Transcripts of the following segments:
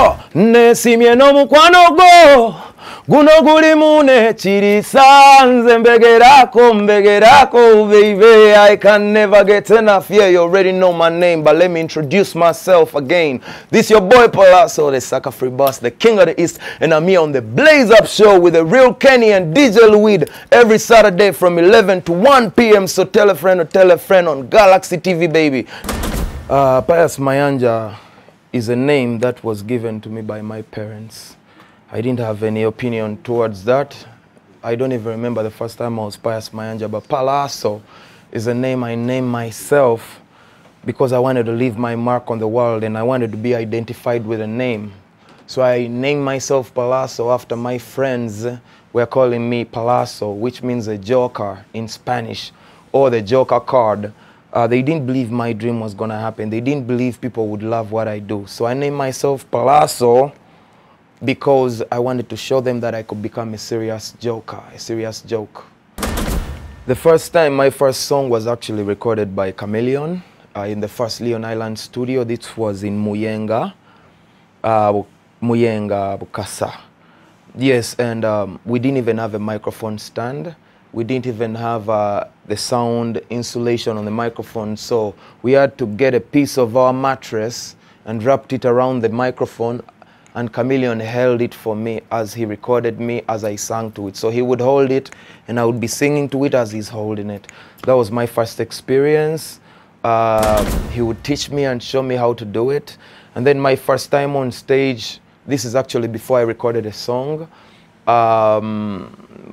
yo nesimye n'omukwano go guno guli mune chirisanze mbegerako baby. I can never get enough. Yeah, you already know my name, but let me introduce myself again. This your boy Pallaso, the sucker free boss, the king of the east, and I'm here on the Blaze Up show with the real Kenny and DJ Louis every Saturday from 11 to 1 p.m. So tell a friend on Galaxy TV, baby. Pius Mayanja is a name that was given to me by my parents. I didn't have any opinion towards that. I don't even remember the first time I was Pius Mayanja, but Pallaso is a name I named myself because I wanted to leave my mark on the world and I wanted to be identified with a name. So I named myself Pallaso after my friends were calling me Pallaso, which means a joker in Spanish, or the joker card. They didn't believe my dream was gonna happen. They didn't believe people would love what I do. So I named myself Pallaso because I wanted to show them that I could become a serious joker, a serious joke. The first time, my first song was actually recorded by Chameleone in the first Leon Island studio. This was in Muyenga, Bukasa. Yes, and we didn't even have a microphone stand. We didn't even have the sound insulation on the microphone, so we had to get a piece of our mattress and wrapped it around the microphone, and Chameleone held it for me as he recorded me as I sang to it. So he would hold it and I would be singing to it as he's holding it. That was my first experience. He would teach me and show me how to do it. And then my first time on stage, this is actually before I recorded a song.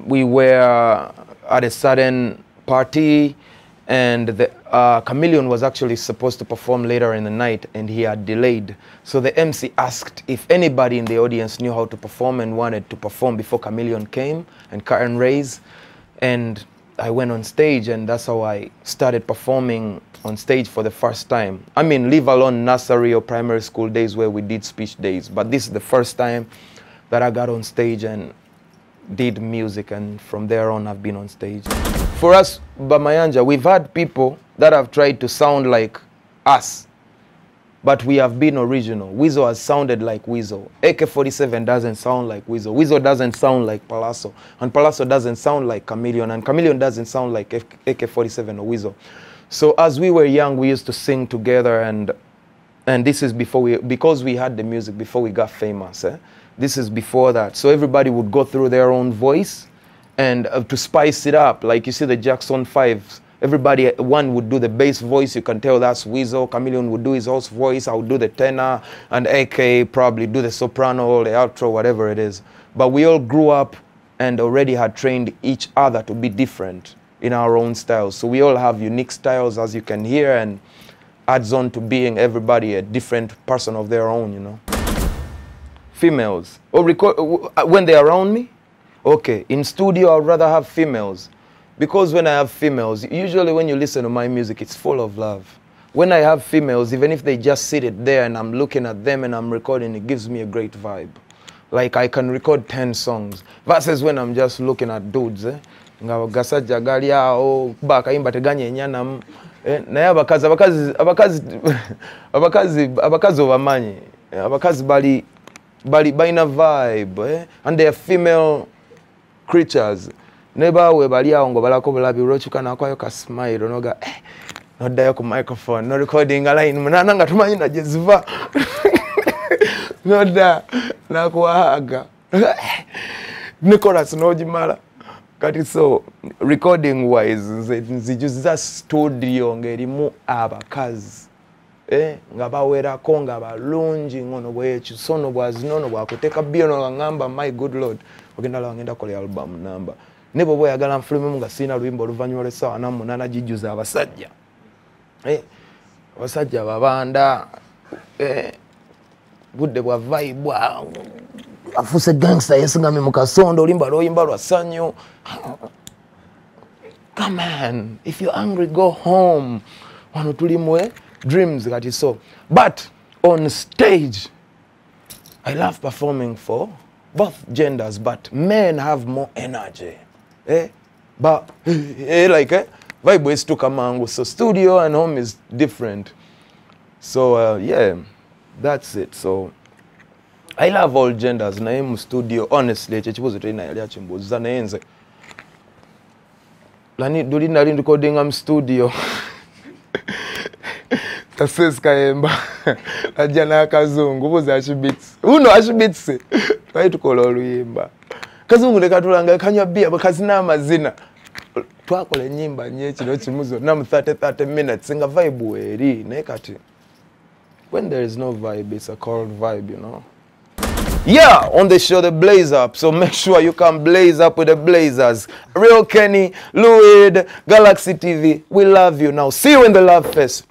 We were at a certain party and the Chameleone was actually supposed to perform later in the night and he had delayed. So the MC asked if anybody in the audience knew how to perform and wanted to perform before Chameleone came and curtain raised. And I went on stage and that's how I started performing on stage for the first time. I mean, leave alone nursery or primary school days where we did speech days, but this is the first time that I got on stage and did music, and from there on I've been on stage. For us, Bamayanja, we've had people that have tried to sound like us, but we have been original. Weasel has sounded like Weasel. AK-47 doesn't sound like Weasel. Weasel doesn't sound like Pallaso. And Pallaso doesn't sound like Chameleone. And Chameleone doesn't sound like AK-47 or Weasel. So as we were young, we used to sing together, and this is before because we had the music before we got famous. This is before that. So everybody would go through their own voice and to spice it up. Like you see the Jackson 5s. Everybody, one would do the bass voice, you can tell that's Weasel. Chameleone would do his host voice, I would do the tenor, and AK probably do the soprano, the outro, whatever it is. But we all grew up and already had trained each other to be different in our own styles. So we all have unique styles, as you can hear, and adds on to being everybody a different person of their own, you know. Females, or record when they're around me? Okay, in studio I'd rather have females. Because when I have females, usually when you listen to my music, it's full of love. When I have females, even if they just sit it there and I'm looking at them and I'm recording, it gives me a great vibe. Like I can record 10 songs. Versus when I'm just looking at dudes. Abakazi bali vibe, and they are female creatures. Neba we bali aongo balako balabi rochuka na kwayo ka smile onoga noddayo ku microphone no recording a line munana nga tumanyi na jeziva nodda nakuwaga Nicholas nojimala kati. So recording wise nzijuza studio ngerimu abakazi nga bawerako nga balungi ngono bwekyo sono bwazinono bwakuteka biono ngamba my good lord ogenda la ngenda kola album number nebo boyagala mfulume nga sina lwimbo luvannyuma lw'essaawa na munaana jijjuza abasajja abasajja babanda budde bwa vibe afuse gangster yesigame mu kasondo olimba lwoyimba lwa ssanyu. Come on, if you're angry go home. Wano tulimwe dreams kati. So but on stage I love performing for both genders, but men have more energy. But vibe is to come. So studio and home is different. So yeah, that's it. So I love all genders. Na mu studio honestly ekibuzo tulina yali akimbuza nayenze. Lani duli nali recording am studio. Tasesi kayemba. Ajja na kazungu buza ashibits. Uno ashibits. Twali tukola oluyimba. Kazungu leka tulanga kanywa bia bakazina amazina. Twakola enyimba nyekino kimuzo nam 30 minutes nga vibe eri naye kati when there is no vibe it's a cold vibe, you know. Yeah, on the show the blaze up, so make sure you can blaze up with the blazers. Real Kenny, Louis, Galaxy TV, we love you. Now see you in the love fest.